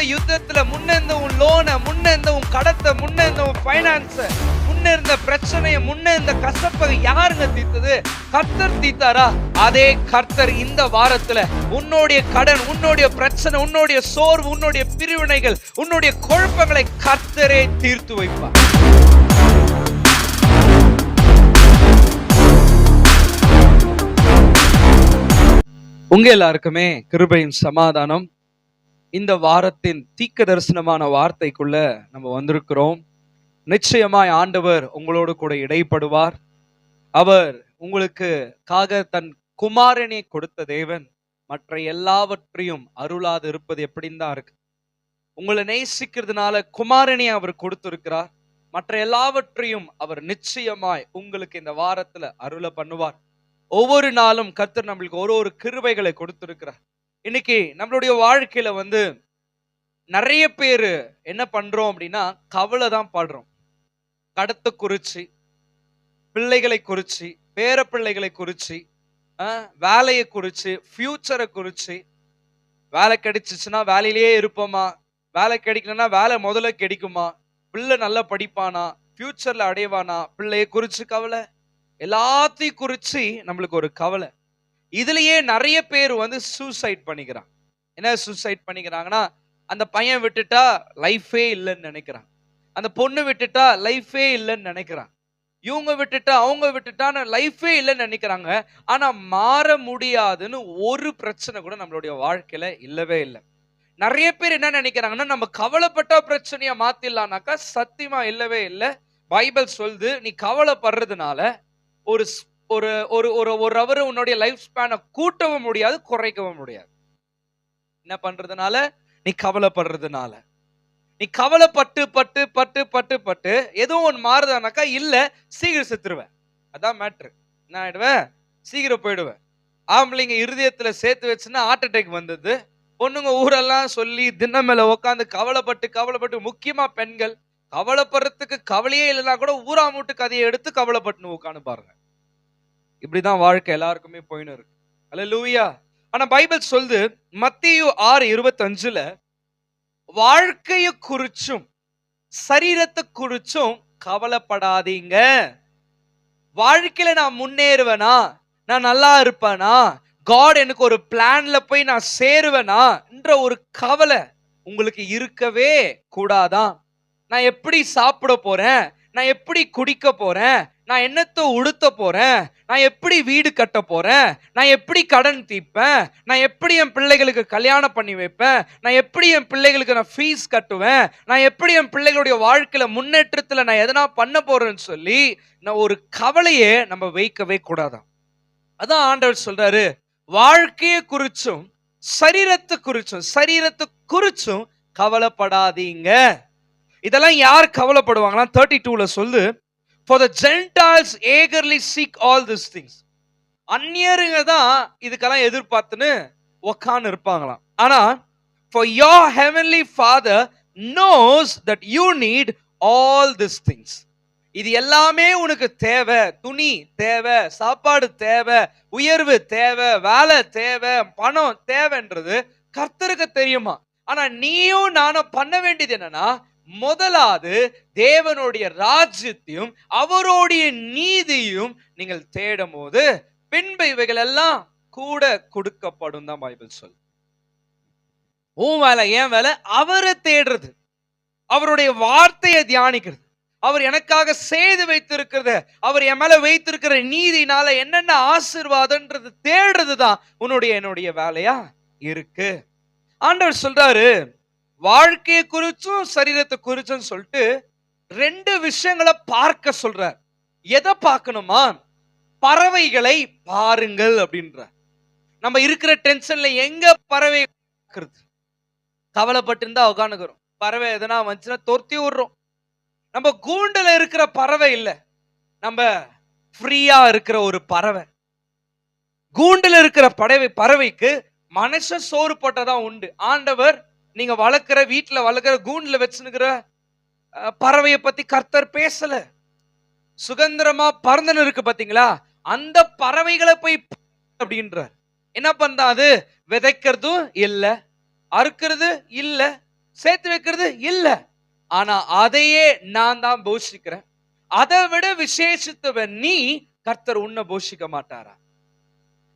யுத்தத்துல, முன்ன இருந்த உன் லோனை, முன்ன இருந்த உன் கடத்தை, முன்ன இருந்த உன் பைனான்ஸ, முன்ன இருந்த பிரச்சனைய, முன்ன இருந்த கசப்பை யாருங்க தீர்த்தது? கர்த்தர் தீர்த்தாரா? அதே கர்த்தர் இந்த வாரத்துல உன்னுடைய கடன், உன்னுடைய பிரச்சனை, உன்னுடைய சோர்வு, உன்னுடைய பிரிவினைகள், உன்னுடைய குழப்பங்களை கர்த்தரே தீர்த்து வைப்பார். உங்க எல்லாருக்குமே கிருபையின் சமாதானம். இந்த வாரத்தின் தீர்க்க தரிசனமான வார்த்தைக்குள்ள நம்ம வந்திருக்கிறோம். நிச்சயமாய் ஆண்டவர் உங்களோடு கூட இடைப்படுவார். அவர் உங்களுக்காக தன் குமாரனை கொடுத்த தேவன் மற்ற எல்லாவற்றையும் அருளாது இருப்பது எப்படின்னு தான் இருக்கு. உங்களை நேசிக்கிறதுனால குமாரனை அவர் கொடுத்திருக்கிறார். மற்ற எல்லாவற்றையும் அவர் நிச்சயமாய் உங்களுக்கு இந்த வாரத்துல அருள பண்ணுவார். ஒவ்வொரு நாளும் கர்த்தர் நம்மளுக்கு ஒரு கிருபைகளை கொடுத்திருக்கிறார். இன்னைக்கு நம்மளுடைய வாழ்க்கையில நிறைய பேரு என்ன பண்றோம் அப்படின்னா, கவலை தான் படுறோம். கடத்தை குறிச்சு, பிள்ளைகளை குறிச்சு, பேர பிள்ளைகளை குறிச்சு, வேலையை குறிச்சு, ஃபியூச்சரை குறிச்சு. வேலை கிடைச்சிச்சுன்னா வேலையிலேயே இருப்போமா, வேலை கிடைக்கலன்னா வேலை முதல்ல கிடைக்குமா, பிள்ளை நல்லா படிப்பானா, ஃபியூச்சர்ல அடைவானா, பிள்ளையை குறிச்சு கவலை, எல்லாத்தையும் குறிச்சு நம்மளுக்கு ஒரு கவலை. இதுலயே நிறைய பேர் சூசைட் பண்ணிக்கிறாங்க. என்ன சூசைட் பண்ணிக்கிறாங்கன்னா, அந்த பையன் விட்டுட்டா லைஃபே இல்லைன்னு நினைக்கிறான், அந்த பொண்ணு விட்டுட்டா லைஃபே இல்லைன்னு நினைக்கிறான், இவங்க விட்டுட்டா அவங்க விட்டுட்டான்னு லைஃபே இல்லைன்னு நினைக்கிறாங்க. ஆனா மாற முடியாதுன்னு ஒரு பிரச்சனை கூட நம்மளுடைய வாழ்க்கையில இல்லவே இல்லை. நிறைய பேர் என்ன நினைக்கிறாங்கன்னா, நம்ம கவலைப்பட்டா பிரச்சனையை மாத்திடலாம்னாக்கா சத்தியமா இல்லவே இல்லை. பைபிள் சொல்லுது, நீ கவலைப்படுறதுனால ஒரு ஒரு ஒரு ஒரு அவர் உன்னுடைய லைஃப் ஸ்பேனை கூட்டவும் முடியாது, குறைக்கவும் முடியாது. என்ன பண்றதுனால? நீ கவலைப்படுறதுனால. நீ கவலைப்பட்டு பட்டு பட்டு பட்டு பட்டு எதுவும் ஒன்று மாறுதானாக்கா இல்ல, சீக்கிரம் செத்துருவேன். அதான் மேட்ரு. என்ன ஆயிடுவேன்? சீக்கிரம் போயிடுவேன். ஆம்பளைங்க இருதயத்துல சேர்த்து வச்சுன்னா ஹார்ட் அட்டாக் வந்தது. பொண்ணுங்க ஊரெல்லாம் சொல்லி தினம் மேல உட்காந்து கவலைப்பட்டு கவலைப்பட்டு, முக்கியமா பெண்கள் கவலைப்படுறதுக்கு கவலையே இல்லைன்னா கூட ஊராமூட்டு கதையை எடுத்து கவலைப்பட்டுன்னு உட்காந்து பாருங்க. இப்படிதான் வாழ்க்கை எல்லாருக்குமே போயின்னு இருக்கு. அல்லேலூயா. ஆனா பைபிள் சொல்லுது, மத்தேயு 6:25 வாழ்க்கையை குறிச்சும் சரீரத்தை குறிச்சும் கவலைப்படாதீங்க. வாழ்க்கையில நான் முன்னேறுவேனா, நான் நல்லா இருப்பேனா, காட் எனக்கு ஒரு பிளான்ல போய் நான் சேருவேனா என்ற ஒரு கவலை உங்களுக்கு இருக்கவே கூடாதான். நான் எப்படி சாப்பிட போறேன், நான் எப்படி குடிக்க போறேன், நான் என்னத்தை உடுத்த போறேன், நான் எப்படி வீடு கட்ட போறேன், நான் எப்படி கடன் தீர்ப்பேன், நான் எப்படி என் பிள்ளைகளுக்கு கல்யாணம் பண்ணி வைப்பேன், நான் எப்படி என் பிள்ளைகளுக்கு நான் ஃபீஸ் கட்டுவேன், நான் எப்படி என் பிள்ளைகளுடைய வாழ்க்கையில முன்னேற்றத்துல நான் எதனா பண்ண போறேன்னு சொல்லி நான் ஒரு கவலையே நம்ம வைக்கவே கூடாதான். அதான் ஆண்டவர் சொல்றாரு, வாழ்க்கையை குறிச்சும் சரீரத்தை குறிச்சும் கவலைப்படாதீங்க. இதெல்லாம் யார் கவலைப்படுவாங்கன்னா 32ல சொல்லு, for the Gentiles eagerly seek all these things. அந்நியருங்க தான் இதுக்கெல்லாம் எதிர்பார்த்துன்னு உக்காந்து இருப்பாங்களாம். ஆனா for your heavenly father knows that you need all these things. இது எல்லாமே உனக்கு தேவை. துணி தேவை, சாப்பாடு தேவை, உயர்வு தேவை, வேலை தேவை, பணம் தேவைன்றது கர்த்தருக்கு தெரியுமா. ஆனா நீயும் நானும் பண்ண வேண்டியது என்னன்னா, முதலாவது தேவனுடைய ராஜ்யத்தையும் அவருடைய நீதியும் நீங்கள் தேடும் போது பின்பு இவைகள் எல்லாம் கூட கொடுக்கப்படும் தான் பைபிள் சொல்லு. உன் வேலை, என் வேலை அவரை தேடுறது, அவருடைய வார்த்தையை தியானிக்கிறது, அவர் எனக்காக செய்து வைத்திருக்கிறது, அவர் என் மேல வைத்திருக்கிற நீதினால என்னென்ன ஆசீர்வாதம்ன்றது தேடுறது தான் என்னுடைய வேலையா இருக்கு. ஆண்டவர் சொல்றாரு, வாழ்க்கையை குறிச்சும் சரீரத்தை குறிச்சும் சொல்லிட்டு ரெண்டு விஷயங்களை பார்க்க சொல்றார். எதை பார்க்கணுமா? பறவைகளை பாருங்கள் அப்படின்ற. நம்ம இருக்கிற டென்ஷன்ல எங்க பறவை கவலைப்பட்டு இருந்தா உட்காந்துக்கிறோம். பறவை எதனா வந்துச்சுன்னா தொர்த்தி விடுறோம். நம்ம கூண்டுல இருக்கிற பறவை இல்ல, நம்ம ஃப்ரீயா இருக்கிற ஒரு பறவை. கூண்டுல இருக்கிற பறவைக்கு மனுஷன் சோறு போட்டதான் உண்டு. ஆண்டவர் நீங்க வளர்க்கிற வீட்டுல வளர்க்கிற கூண்டுல வச்சுக்கிற பறவையை பத்தி கர்த்தர் பேசல. சுதந்திரமா பறந்துன்னு இருக்கு பாத்தீங்களா, அந்த பறவைகளை போய் அப்படின்றார். என்ன பண்றா? அது விதைக்கிறதும் இல்ல, அறுக்கிறது இல்ல, சேர்த்து வைக்கிறது இல்ல. ஆனா அதையே நான் தான் போஷிக்கிறேன். அதை விட விசேஷித்தவன் நீ, கர்த்தர் உன்னை போஷிக்க மாட்டாரா?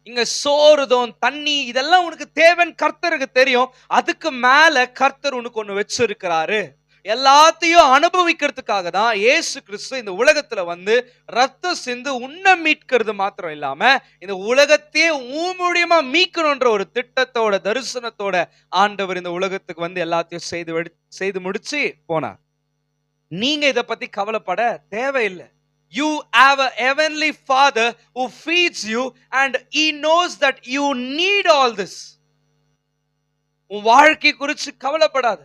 இங்க சோறுதும் தண்ணி இதெல்லாம் உனக்கு தேவன் கர்த்தருக்கு தெரியும். அதுக்கு மேல கர்த்தர் உனக்கு ஒண்ணு வச்சிருக்கிறாரு. எல்லாத்தையும் அனுபவிக்கிறதுக்காக தான் இயேசு கிறிஸ்து இந்த உலகத்துல வந்து ரத்தம் சிந்து உன்னை மீட்கிறது மாத்திரம் இல்லாம இந்த உலகத்தையே மூலியமா மீட்கணும்ன்ற ஒரு திட்டத்தோட தரிசனத்தோட ஆண்டவர் இந்த உலகத்துக்கு வந்து எல்லாத்தையும் செய்து முடிச்சு போனார். நீங்க இத பத்தி கவலைப்பட தேவையில்லை. You have a heavenly Father who feeds you and he knows that you need all this. உன் வாழ்க்கை குறித்து கவலைப்படாத.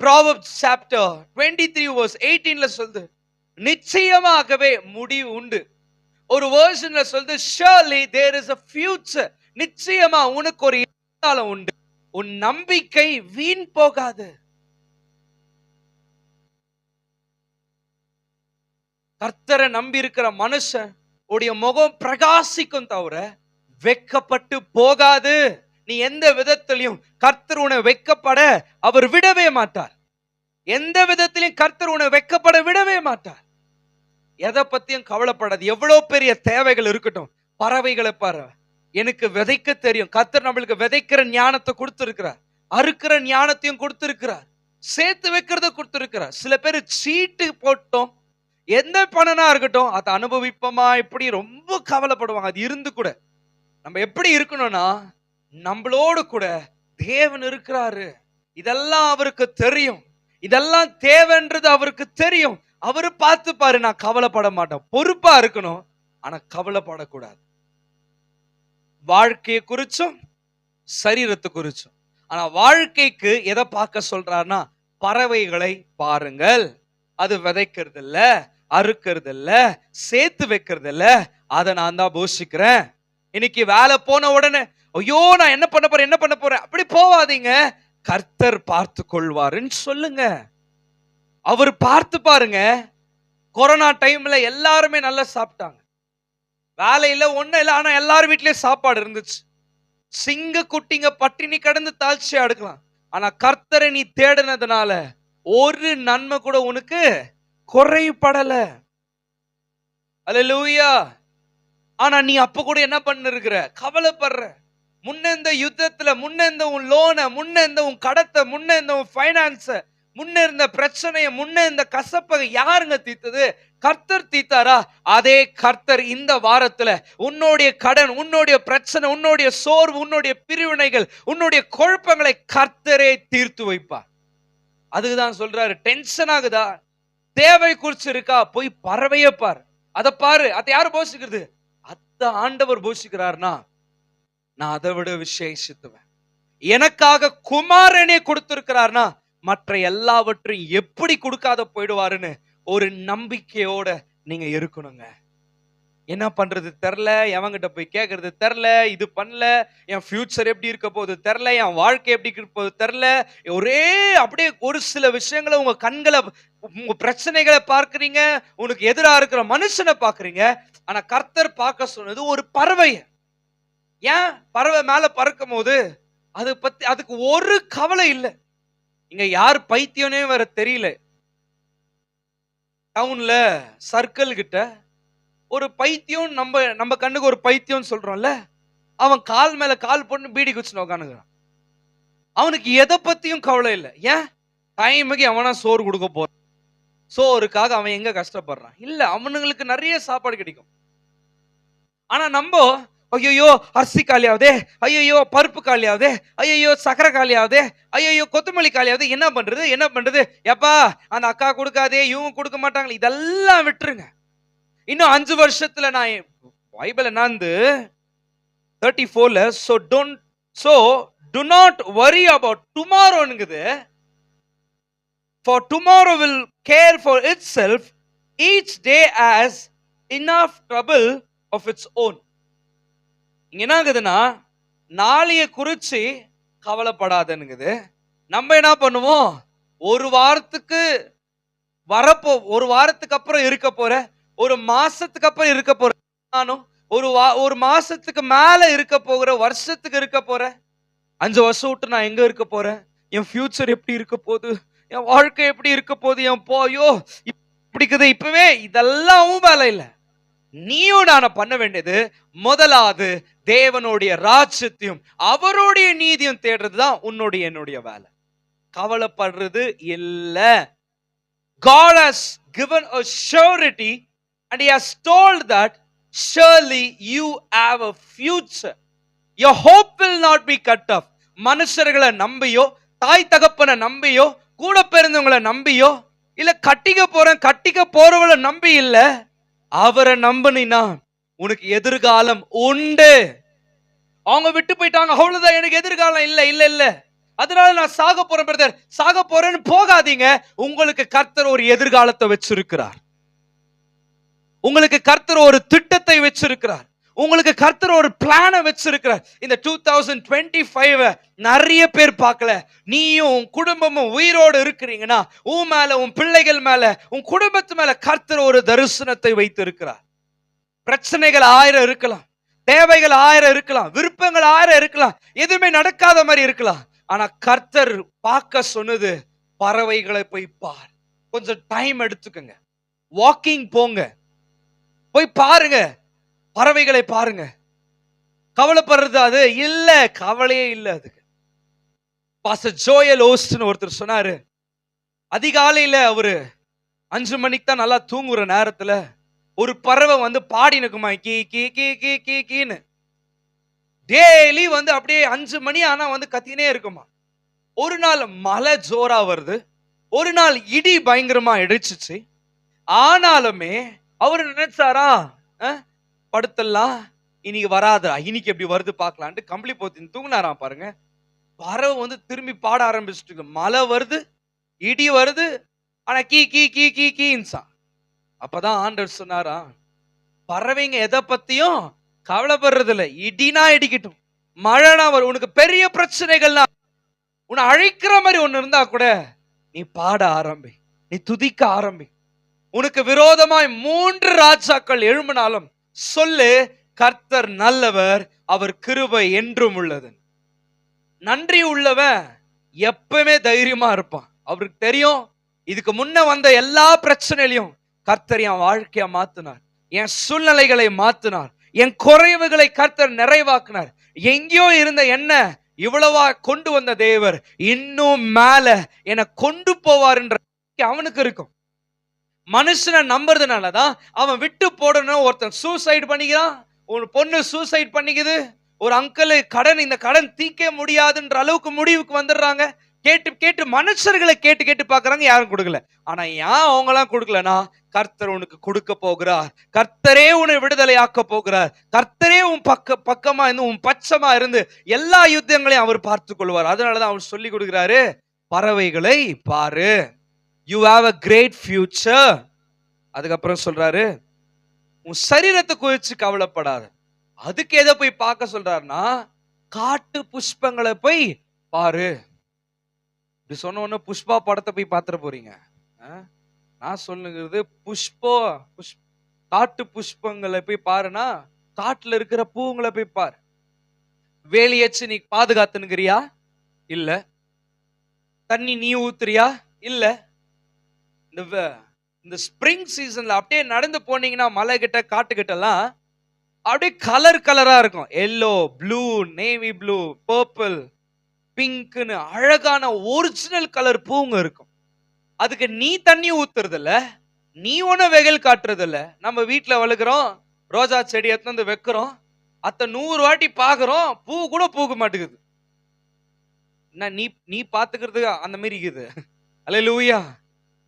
Proverbs chapter 23 verse 18ல சொல்லுது, நிச்சயமாகவே முடிவு உண்டு. ஒரு வெர்ஷன்ல சொல்லுது, surely there is a future. நிச்சயமா உனக்கு ஒரு எதிர்காலம் உண்டு. உன் நம்பிக்கை வீண் போகாது. கர்த்தரை நம்பி இருக்கிற மனுஷன் உடைய முகம் பிரகாசிக்கும் தவிர வெக்கப்பட்டு போகாது. நீ எந்த விதத்திலையும் கர்த்தர் உன்னை வெக்கப்பட அவர் விடவே மாட்டார். எந்த விதத்திலையும் கர்த்தர் உன்னை வெக்கப்பட விடவே மாட்டார். எதை பத்தியும் கவலைப்படாது. எவ்வளவு பெரிய தேவைகள் இருக்கட்டும், பறவைகளை பாரு, எனக்கு விதைக்க தெரியும். கர்த்தர் நம்மளுக்கு விதைக்கிற ஞானத்தை கொடுத்திருக்கிறார், அறுக்கிற ஞானத்தையும் கொடுத்திருக்கிறார், சேர்த்து வைக்கிறத கொடுத்திருக்கிறார். சில பேர் சீட்டு போட்டோம், எந்த பணனா இருக்கட்டும் அதை அனுபவிப்போமா இப்படி ரொம்ப கவலைப்படுவாங்க. அது இருந்து கூட நம்ம எப்படி இருக்கணும்னா, நம்மளோடு கூட தேவன் இருக்கிறாரு, இதெல்லாம் அவருக்கு தெரியும், இதெல்லாம் தேவைன்றது அவருக்கு தெரியும், அவரு பார்த்து பாரு, நான் கவலைப்பட மாட்டேன். பொறுப்பா இருக்கணும், ஆனா கவலைப்படக்கூடாது. வாழ்க்கையை குறிச்சும் சரீரத்தை குறிச்சும். ஆனா வாழ்க்கைக்கு எதை பார்க்க சொல்றாருன்னா, பறவைகளை பாருங்கள், அது விதைக்கிறது இல்ல, அறுக்கிறது இல்ல, சேர்த்து வைக்கிறது இல்ல, அதை நான் தான் போஷிக்கிறேன். இன்னைக்கு வேலை போன உடனே ஐயோ நான் என்ன பண்ண போறேன் அப்படி போவாதீங்க. கர்த்தர் பார்த்து கொள்வாருன்னு சொல்லுங்க. அவர் பார்த்து பாருங்க. கொரோனா டைம்ல எல்லாருமே நல்லா சாப்பிட்டாங்க, வேலை இல்ல ஒண்ணும் இல்ல, ஆனா எல்லாரும் வீட்லயும் சாப்பாடு இருந்துச்சு. சிங்க குட்டிங்க பட்டினி கடந்து தாழ்ச்சியா எடுக்கலாம். ஆனா கர்த்தரை நீ தேடினதுனால ஒரு நன்மை கூட உனக்கு குறைபடல. அல்லேலூயா. ஆனா நீ அப்ப கூட என்ன பண்ணிருக்கிற, கவலைப்படுற. முன்ன இந்த யுத்தத்துல, முன்ன இந்த உன் லோனை, முன்ன இந்த உன் கடத்தை, முன்ன இந்த உன் பைனான்ஸ, முன்ன இருந்த பிரச்சனைய, முன்ன இந்த கசப்பை யாருங்க தீர்த்தது? கர்த்தர் தீர்த்தாரா? அதே கர்த்தர் இந்த வாரத்துல உன்னுடைய கடன், உன்னுடைய பிரச்சனை, உன்னுடைய சோர்வு, உன்னுடைய பிரிவினைகள், உன்னுடைய குழப்பங்களை கர்த்தரே தீர்த்து வைப்பார். அதுக்குதான் சொல்றாரு, டென்ஷன் ஆகுதா, தேவை குறிச்சு இருக்கா, போய் பறவைய பாரு, அதை பாரு. அதை யாரு போஷிக்கிறது? அத ஆண்டவர் போஷிக்கிறார்னா நான் அதை விட விசேஷித்துவேன். எனக்காக குமாரனே கொடுத்திருக்கிறார்னா மற்ற எல்லாவற்றையும் எப்படி கொடுக்காத போயிடுவாருன்னு ஒரு நம்பிக்கையோட நீங்க இருக்கணுங்க. என்ன பண்றது தெரியல, எவங்கிட்ட போய் கேட்கறது தெரியல, இது பண்ணல, என் ஃபியூச்சர் எப்படி இருக்க போகுது தெரியல, என் வாழ்க்கை எப்படி இருக்க போகுது தெரியல. ஒரே அப்படியே ஒரு சில விஷயங்களை உங்க கண்களை, உங்க பிரச்சனைகளை பார்க்கறீங்க, உனக்கு எதிராக இருக்கிற மனுஷனை பார்க்கறீங்க. ஆனா கர்த்தர் பார்க்க சொன்னது ஒரு பறவைய. ஏன் பறவை மேல பறக்கும் போது அது பத்தி அதுக்கு ஒரு கவலை இல்லை. இங்க யார் பைத்தியனே வேற தெரியல. டவுன்ல சர்க்கிள் கிட்ட ஒரு பைத்தியம், நம்ம கண்ணுக்கு ஒரு பைத்தியம் சொல்றோம்ல, அவன் கால் மேல கால் போட்டு பீடி குச்சின்னு உட்காந்துக்கிறான். அவனுக்கு எதை பத்தியும் கவலை இல்லை. ஏன்? டைமுக்கு அவனா சோறு கொடுக்க போறான், சோறுக்காக அவன் எங்க கஷ்டப்படுறான் இல்ல, அவனுங்களுக்கு நிறைய சாப்பாடு கிடைக்கும். ஆனா நம்ம ஐயோ அரிசி காலியாவதே, ஐயோ பருப்பு காலியாவதே, ஐயோ சக்கரை காலியாவதே, ஐயோ கொத்தமல்லி காலியாவது, என்ன பண்றது எப்பா அந்த அக்கா கொடுக்காதே, இவங்க கொடுக்க மாட்டாங்களே, இதெல்லாம் விட்டுருங்க. இன்னும் 5 வருஷத்துல நான் பைபிள் என்னந்து 34ல so do not worry about tomorrowங்குது. For tomorrow will care for itself, each day has enough trouble of its own. இங்க என்ன ஆகுதுன்னா, நாளைய குறிச்சு கவலைப்படாதேங்குது. நம்ம என்ன பண்ணுவோம், ஒரு வாரத்துக்கு அப்புறம் இருக்க போற, ஒரு மாசத்துக்கு அப்புறம் இருக்க போற, நானும் ஒரு மாசத்துக்கு மேல இருக்க போகிற, வருஷத்துக்கு இருக்க போற, 5 வருஷம் விட்டு நான் எங்க இருக்க போறேன், என் ஃபியூச்சர் எப்படி இருக்க போகுது, என் வாழ்க்கை எப்படி இருக்க போகுது, என் போயோ இப்படிக்குது இப்பவே, இதெல்லாம் வேலை இல்லை. நீயும் நான பண்ண வேண்டியது முதலாவது தேவனுடைய ராஜ்யத்தையும் அவருடைய நீதியும் தேடுறதுதான் உன்னுடைய என்னுடைய வேலை. கவலைப்படுறது இல்ல. God has given a surety and he has told that surely you have a future. Your hope will not be cut off. மனுஷர்களை நம்பியோ, தாய் தகப்பனை நம்பியோ, கூட பிறந்தவங்களை நம்பியோ, இல்ல கட்டிக்க போறவளை நம்பி இல்ல, அவரை நம்பினா உனக்கு எதிர்காலம் உண்டு. அவங்க விட்டு போயிட்டாங்க, அவ்வளவுதான், எனக்கு எதிர்காலம் இல்ல இல்ல இல்ல, அதனால நான் சாக போறேன் பிரதர், சாக போறேன்னு போகாதீங்க. உங்களுக்கு கர்த்தர் ஒரு எதிர்காலத்தை வச்சிருக்கிறார். உங்களுக்கு கர்த்தர் ஒரு திட்டத்தை வச்சிருக்கிறார். உங்களுக்கு கர்த்தர் ஒரு பிளானை வச்சிருக்கிறார். இந்த 2025 நிறைய பேர் பார்க்கல. நீயும் உன் குடும்பமும் உயிரோடு இருக்கிறீங்கன்னா உன் மேல, உன் பிள்ளைகள் மேல, உன் குடும்பத்து மேல கர்த்தர் ஒரு தரிசனத்தை வைத்து இருக்கிறார். பிரச்சனைகள் 1000 இருக்கலாம், தேவைகள் 1000 இருக்கலாம், விருப்பங்கள் 1000 இருக்கலாம், எதுவுமே நடக்காத மாதிரி இருக்கலாம். ஆனா கர்த்தர் பார்க்க சொன்னது, பறவைகளை போய் பார், கொஞ்சம் டைம் எடுத்துக்கங்க, வாக்கிங் போங்க, போய் பாருங்க, பறவைகளை பாருங்க. கவலைப்படுறது அது இல்ல, கவலையே இல்ல. அதுக்கு பாஸ்டர் ஜோயல் ஓஸ்ட்னு ஒருத்தர் சொன்னாரு, அதிகாலையில அவரு 5 மணிக்கு தான் நல்லா தூங்குற நேரத்துல ஒரு பறவை வந்து பாடினுக்குமா, கீ கீ கீ கீ கீ கீன்னு. டெய்லி வந்து அப்படியே 5 மணி ஆனா வந்து கத்தினே இருக்குமா. ஒரு நாள் மழை ஜோரா வருது, ஒரு நாள் இடி பயங்கரமா இடிச்சிச்சு. ஆனாலுமே அவரு நினைச்சாரா, படுத்தலாம், இன்னைக்கு வராதா, இன்னைக்கு எப்படி வருது பார்க்கலான்ட்டு கம்பளி போத்தின்னு தூங்கினாராம். பாருங்க, பறவை வந்து திரும்பி பாட ஆரம்பிச்சுட்டு, மழை வருது, இடி வருது, ஆனா கீ கீ கீ கீ கீன்ஸா. அப்பதான் ஆண்டவர் சொன்னாரா, பறவைங்க எதை பத்தியும் கவலைப்படுறது இல்லை, இடினா இடிக்கட்டும், மழைனா வரும், உனக்கு பெரிய பிரச்சனைகள்னா உன்னை அழைக்கிற மாதிரி ஒண்ணு இருந்தா கூட நீ பாட ஆரம்பி, நீ துதிக்க ஆரம்பி. உனக்கு விரோதமாய் 3 ராஜாக்கள் எழும்பினாலும் சொல்லு, கர்த்தர் நல்லவர், அவர் கிருபை என்றும் உள்ளது. நன்றி உள்ளவன் எப்பவுமே தைரியமா இருப்பான். அவருக்கு தெரியும், இதுக்கு முன்ன வந்த எல்லா பிரச்சனையிலையும் கர்த்தர் என் வாழ்க்கைய மாத்தினார், என் சூழ்நிலைகளை மாத்தினார், என் குறைவுகளை கர்த்தர் நிறைவாக்கினார். எங்கேயோ இருந்த என்ன இவ்வளவா கொண்டு வந்த தேவர் இன்னும் மேல என்னை கொண்டு போவார் என்ற அவனுக்கு இருக்கும். மனுஷனை நம்புறதுனாலதான் அவன் விட்டு போடணும். ஒருத்தன் சூசைட் பண்ணிக்கிறான், ஒரு பொண்ணு சூசைட் பண்ணிக்குது, ஒரு அங்கிள் கடன், இந்த கடன் தீர்க்க முடியாதுன்ற அளவுக்கு முடிவுக்கு வந்துடுறாங்க. கேட்டு கேட்டு மனுஷர்களை கேட்டு கேட்டு பாக்குறாங்க, யாரும் கொடுக்கல. ஆனா ஏன் அவங்க எல்லாம் கொடுக்கலனா, கர்த்தர் உனக்கு கொடுக்க போகிறார், கர்த்தரே உன்னை விடுதலை ஆக்க போகிறார், கர்த்தரே உன் பக்கமா இருந்து உன் பட்சமா இருந்து எல்லா யுத்தங்களையும் அவர் பார்த்து கொள்வார். அதனாலதான் அவர் சொல்லி கொடுக்கிறாரு, பறவைகளை பாரு, you have a great future. அதுக்கப்புறம் சொல்றாரு, உன் சரீரத்தை குறிச்சு கவலைப்படாத. அதுக்கு எதை போய் பார்க்க சொல்றாருன்னா, காட்டு புஷ்பங்களை போய் பாரு. இப்படி சொன்ன உடனே புஷ்பா படத்தை போய் பார்த்துட போறீங்க. நான் சொல்லுங்கிறது காட்டு புஷ்பங்களை போய் பாருனா, காட்டுல இருக்கிற பூங்களை போய் பாரு. வேலியச்சு நீ பாதுகாத்துனுக்கிறியா? இல்ல. தண்ணி நீ ஊத்துறியா? இல்ல. இந்த ஸ்பிரிங் சீசன்ல அப்படியே நடந்து போனீங்கன்னா மலை கிட்ட காட்டு கிட்ட எல்லாம் அப்படியே கலர் கலரா இருக்கும். Yellow, blue, navy blue, purple, பிங்க்னு அழகான ஒரிஜினல் கலர் பூங்க இருக்கும். அதுக்கு நீ தண்ணி ஊத்துறது இல்ல, நீ ஒண்ணு வெயில் காட்டுறது இல்ல. நம்ம வீட்டுல வளர்க்குறோம், ரோஜா செடி எடுத்து வைக்கிறோம், 100 வாட்டி பாக்குறோம், பூ கூட பூக்க மாட்டேங்குது. நீ பாத்துக்கிறது அந்த மாதிரி இருக்குது. அல்லேலூயா.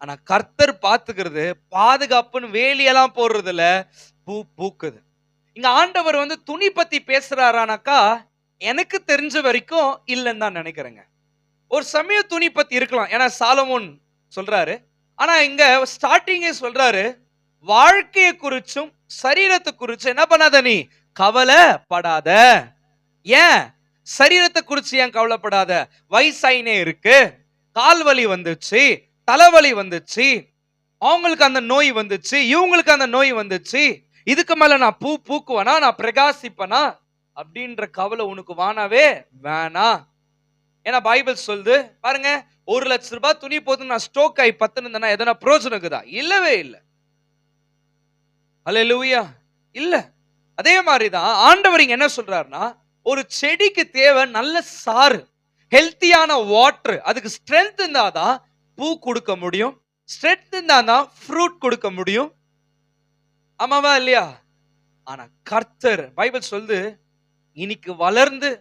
ஆனா கர்த்தர் பாத்துக்கிறது, பாதுகாப்புன்னு வேலியெல்லாம் போடுறது இல்ல, பூ பூக்குது. இங்க ஆண்டவர் வந்து துணி பத்தி பேசுறாரானாக்கா, எனக்கு தெரிஞ்ச வரைக்கும் இல்லைன்னு தான் நினைக்கிறேங்க. ஒரு சமய துணி பத்தி இருக்கலாம், ஏன்னா சாலமோன் சொல்றாரு. ஆனா இங்க ஸ்டார்டிங்கே சொல்றாரு, வாழ்க்கையை குறிச்சும் சரீரத்தை குறிச்சும் என்ன பண்ணாத, நீ கவலைப்படாத. ஏன் சரீரத்தை குறிச்சு ஏன் கவலைப்படாத? வயசாயினே இருக்கு, கால் வலி வந்துச்சு, தலைவலி வந்துச்சு, அவங்களுக்கு அந்த நோய் வந்துச்சு, இவங்களுக்கு அந்த நோய் வந்துச்சு, இதுக்கு மேல நான் பூக்குவேனா, நான் பிரகாசிப்பனா அப்படின்ற கவலை உனக்கு வானாவே வேணா. ஏன்னா பைபிள் சொல்லுது பாருங்க, 1,00,000 ரூபாய் துணி போது நான் ஸ்டோக் ஆகி பத்துனா எதனா பிரயோஜனம் இருக்குதா? இல்லவே இல்லை. அல்லேலூயா, இல்ல. அதே மாதிரிதான் ஆண்டவர் இங்க என்ன சொல்றாருன்னா, ஒரு செடிக்கு தேவை நல்ல சாறு, ஹெல்த்தியான வாட்டர். அதுக்கு ஸ்ட்ரென்த் இருந்தாதான் பூ கொடுக்க முடியும், ஸ்ட்ரென்த் இருந்தாதான் ஃப்ரூட் கொடுக்க முடியும். ஆமாவா இல்லையா? ஆனா கர்த்தர் பைபிள் சொல்லுது, இன்னைக்கு வளர்ந்து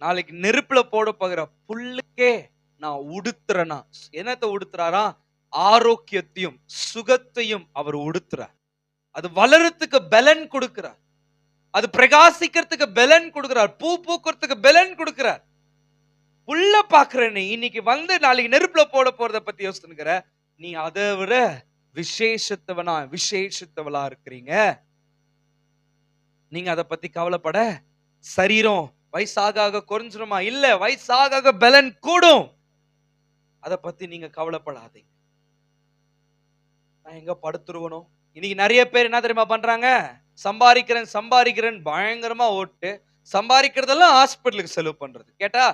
நாளைக்கு நெருப்புல போட போகிற புல்லுக்கே நான் உடுத்துறேனா. என்னத்தை உடுத்துறாரா? ஆரோக்கியத்தையும் சுகத்தையும் அவர் உடுத்துறார். அது வளரத்துக்கு பலன் கொடுக்கிறார், அது பிரகாசிக்கிறதுக்கு பலன் கொடுக்கிறார், பூ பூக்கிறதுக்கு பலன் கொடுக்கிறார். புல்ல பாக்குற நீ இன்னைக்கு வந்து நாளைக்கு நெருப்புல போட போறத பத்தி யோசிச்சுக்கிற, நீ அதை விட விசேஷத்தவளா இருக்கிறீங்க. நீங்க அதை பத்தி கவலைப்பட, சரீரம் வயசாக குறைஞ்சிருமா? இல்ல, வயசாக பலன் கூடும். அதை பத்தி நீங்க கவலைப்படாதீங்க. நான் எங்க படுத்துருவனும். இன்னைக்கு நிறைய பேர் என்ன தெரியுமா பண்றாங்க? சம்பாதிக்கிறேன் பயங்கரமா ஓட்டு, சம்பாதிக்கிறதெல்லாம் ஹாஸ்பிட்டலுக்கு செலவு பண்றது. கேட்டா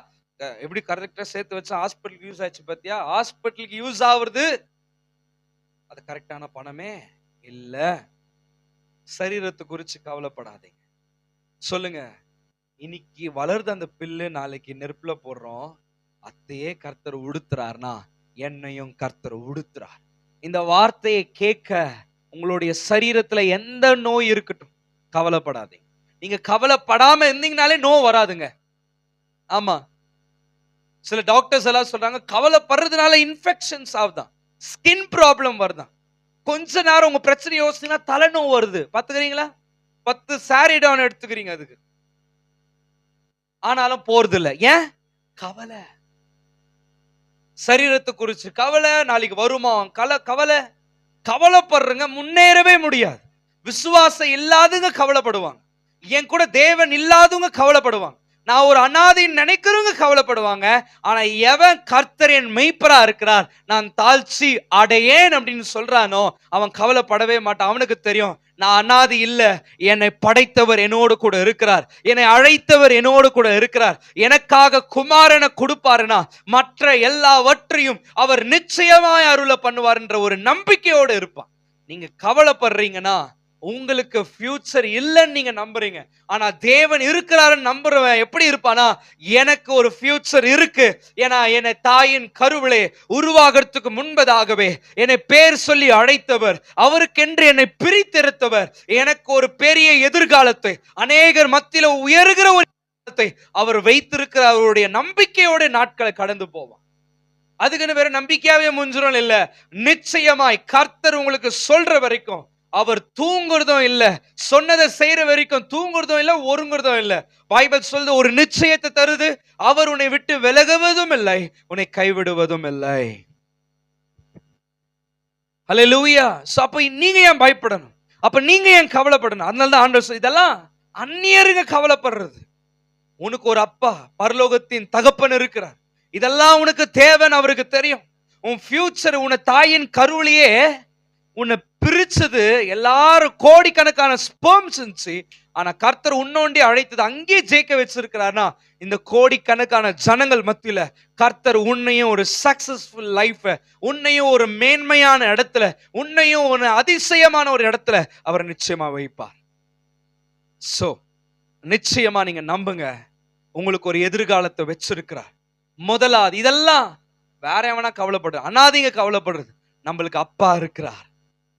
எப்படி கரெக்டா சேர்த்து வச்சா ஹாஸ்பிட்டலுக்கு யூஸ் ஆச்சு பாத்தியா? ஹாஸ்பிட்டலுக்கு யூஸ் ஆகுறது அது கரெக்டான பணமே இல்ல. சரீரத்தை குறிச்சு கவலைப்படாதீங்க. சொல்லுங்க, இன்னைக்கு வளருது அந்த பில்லு, நாளைக்கு நெருப்புல போடுறோம். அத்தையே கர்த்தர் உடுத்துறார்னா என்னையும் கர்த்தர் உடுத்துறார். இந்த வார்த்தையை கேட்க உங்களுடைய சரீரத்துல எந்த நோய் இருக்கட்டும், கவலைப்படாதீங்க. நீங்க கவலைப்படாம இருந்தீங்கனாலே நோய் வராதுங்க. ஆமா, சில டாக்டர்ஸ் எல்லாம் சொல்றாங்க, கவலைப்படுறதுனால இன்ஃபெக்ஷன்ஸ் ஆகுதான், ஸ்கின் ப்ராப்ளம் வருதான். கொஞ்ச நேரம் உங்க பிரச்சனை யோசிச்சீங்கன்னா தலைநோய் வருது. பாத்துக்கிறீங்களா? 10 சாரி டவுன் எடுத்துக்கிறீங்க அதுக்கு, ஆனாலும் போறது இல்லை. ஏன்? கவலை. சரீரத்தை குறிச்சு கவலை, நாளைக்கு வருமா கவலை. கவலைப்படுறங்க முன்னேறவே முடியாது. விசுவாசம் இல்லாதவங்க கவலைப்படுவாங்க, என் கூட தேவன் இல்லாதவங்க கவலைப்படுவாங்க, நான் ஒரு அனாதைன்னு நினைக்கிறவங்க கவலைப்படுவாங்க. ஆனா எவன் கர்த்தர் என் மெய்ப்பரா இருக்கிறார், நான் தாழ்ச்சி அடையேன் அப்படின்னு சொல்றானோ அவன் கவலைப்படவே மாட்டான். அவனுக்கு தெரியும், நான் அனாதை இல்ல, என்னை படைத்தவர் என்னோடு கூட இருக்கிறார், என்னை அழைத்தவர் என்னோடு கூட இருக்கிறார், எனக்காக குமாரனை கொடுப்பாருனா மற்ற எல்லாவற்றையும் அவர் நிச்சயமாய் அருளை பண்ணுவார் என்ற ஒரு நம்பிக்கையோடு இருப்பான். நீங்க கவலைப்படுறீங்கன்னா உங்களுக்கு ஃபியூச்சர் இல்லைன்னு நீங்க நம்புறீங்க. ஆனா தேவன் இருக்கிறாருன்னு நம்புறவன் எப்படி இருப்பானா, எனக்கு ஒரு ஃபியூச்சர் இருக்கு. ஏன்னா என்னை தாயின் கருவிலே உருவாகிறதுக்கு முன்பதாகவே என்னை பேர் சொல்லி அழைத்தவர், அவருக்கென்று என்னை பிரித்தெடுத்தவர், எனக்கு ஒரு பெரிய எதிர்காலத்தை, அநேகர் மத்தியில உயர்கிற ஒரு காலத்தை அவர் வைத்திருக்கிற அவருடைய நம்பிக்கையோட நாட்களை கடந்து போவான். அதுக்குன்னு வேற நம்பிக்கையாவே முஞ்சிரும் இல்ல. நிச்சயமாய் கர்த்தர் உங்களுக்கு சொல்ற வரைக்கும் அவர் தூங்குறதும் இல்ல, சொன்னதை செய்யற வரைக்கும் தூங்குறதும் இல்ல, ஒருங்குறதும் இல்ல. பைபிள் சொல்லுது, ஒரு நிச்சயத்தை தருது, அவர் உன்னை விட்டு விலகுவதும் இல்லை, உன்னை கைவிடுவதும் இல்லை. ஹல்லேலூயா. அப்ப நீங்க ஏன் பயப்படணும்? அப்ப நீங்க ஏன் கவலைப்படணும்? அதனாலதான் ஆண்டவர் இதெல்லாம் அந்நியருங்க கவலைப்படுறது. உனக்கு ஒரு அப்பா பரலோகத்தின் தகப்பன் இருக்கிறார், இதெல்லாம் உனக்கு தேவைன்னு அவருக்கு தெரியும். உன் ஃபியூச்சர் உன்னை தாயின் கருவிலேயே உன்னை பிரிச்சது எல்லாரும் கோடிக்கணக்கான ஸ்பெர்ம்ஸ் இருந்துச்சு. ஆனா கர்த்தர் உன்னோண்டி அழைத்தது அங்கே ஜெயிக்க வச்சிருக்கிறார்னா, இந்த கோடிக்கணக்கான ஜனங்கள் மத்தியில கர்த்தர் உன்னையும் ஒரு சக்சஸ்ஃபுல் லைஃப், உன்னையும் ஒரு மேன்மையான இடத்துல, உன்னையும் ஒரு அதிசயமான ஒரு இடத்துல அவர் நிச்சயமா வைப்பார். சோ நிச்சயமா நீங்க நம்புங்க, உங்களுக்கு ஒரு எதிர்காலத்தை வச்சிருக்கிறார். முதலாவது இதெல்லாம் வேற எவனா கவலைப்படுறது, அனாதைங்க கவலைப்படுறது. நம்மளுக்கு அப்பா இருக்கிறார்,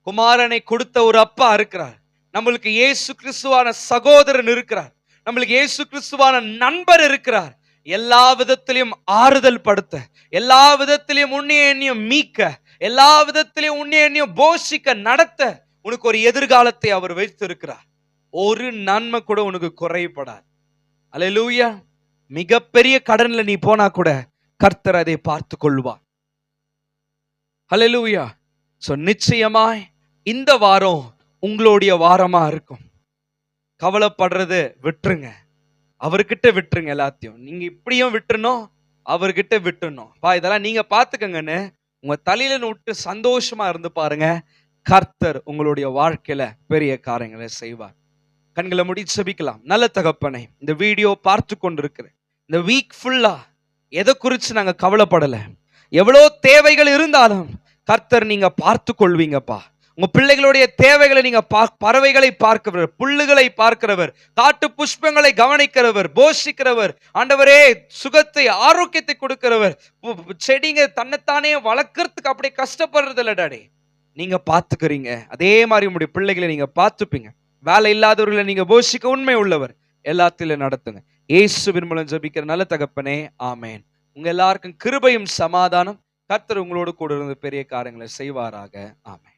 குமாரனை கொடுத்த ஒரு அப்பா இருக்கிறார், நம்மளுக்கு இயேசு கிறிஸ்துவான சகோதரன் இருக்கிறார், நம்மளுக்கு இயேசு கிறிஸ்துவான நண்பர் இருக்கிறார். எல்லா விதத்திலையும் ஆறுதல் படுத்த, எல்லா விதத்திலையும் உன்னையும் மீட்க, எல்லா விதத்திலையும் உன்னையும் போஷிக்க, நடத்த உனக்கு ஒரு எதிர்காலத்தை அவர் வைத்திருக்கிறார். ஒரு நன்மை கூட உனக்கு குறைபடாது. அல்லேலூயா. மிகப்பெரிய கடன்ல நீ போனா கூட கர்த்தர் அதை பார்த்து கொள்வார். அல்லேலூயா. சோ நிச்சயமாய் இந்த வாரம் உங்களுடைய வாரமா இருக்கும். கவலைப்படுறது விட்டுருங்க, அவர்கிட்ட விட்டுருங்க. எல்லாத்தையும் நீங்க இப்படியும் விட்டுறணும், அவர்கிட்ட விட்டுறணும். இதெல்லாம் நீங்க பாத்துக்கங்கன்னு உங்க தலையில விட்டு சந்தோஷமா இருந்து பாருங்க, கர்த்தர் உங்களுடைய வாழ்க்கையில பெரிய காரியங்களை செய்வார். கண்களை மூடி ஜெபிக்கலாம். நல்ல தகப்பனே, இந்த வீடியோ பார்த்து கொண்டிருக்கிற இந்த வீக் ஃபுல்லா எதை குறித்து நாங்க கவலைப்படல. எவ்வளோ தேவைகள் இருந்தாலும் கர்த்தர் நீங்க பார்த்து கொள்வீங்கப்பா. உங்க பிள்ளைகளுடைய தேவைகளை நீங்க பறவைகளை பார்க்கிறவர், புல்லுகளை பார்க்கிறவர், காட்டு புஷ்பங்களை கவனிக்கிறவர், போஷிக்கிறவர். ஆண்டவரே, சுகத்தை ஆரோக்கியத்தை கொடுக்கிறவர். செடிங்க தன்னைத்தானே வளர்க்கறதுக்கு அப்படியே கஷ்டப்படுறது இல்ல டாடி, நீங்க பாத்துக்கிறீங்க. அதே மாதிரி உங்களுடைய பிள்ளைகளை நீங்க பார்த்துப்பீங்க. வேலை இல்லாதவர்களை நீங்க போஷிக்க உண்மை உள்ளவர். எல்லாத்திலும் நடத்துங்க. இயேசுவின் மூலம் ஜெபிக்கிற நல்ல தகப்பனே, ஆமேன். உங்க எல்லாருக்கும் கிருபையும் சமாதானம். கர்த்தர் உங்களோடு கூட இருந்து பெரிய காரியங்களை செய்வாராக. ஆமென்.